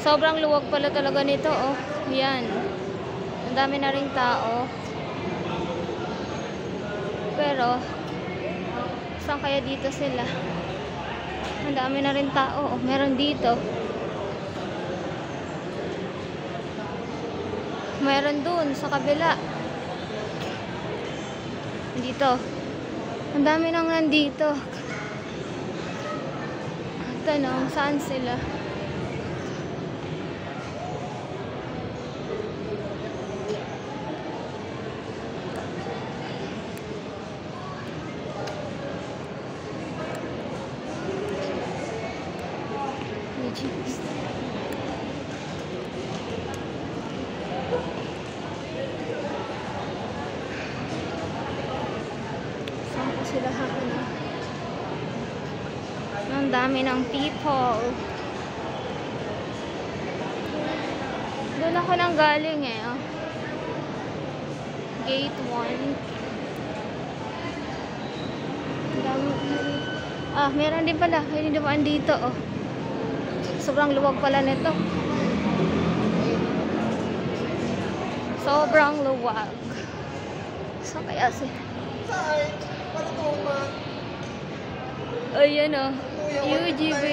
Sobrang luwag pala talaga nito, oh. Yan. Ang dami na ring tao. Pero, saan kaya dito sila? Ang dami na rin tao, oh. Meron dito. Meron dun, sa kabila. Dito. Ang dami nang nandito. Tanong, saan sila? Saan po sila hakin? Ang dami ng people. Doon ako nang galing eh. Oh. Gate 1. Ah, meron din pala. Hindi naman dito oh. Sobrang luwag pala nito. Sobrang luwag. So kaya ayan oh. UGB.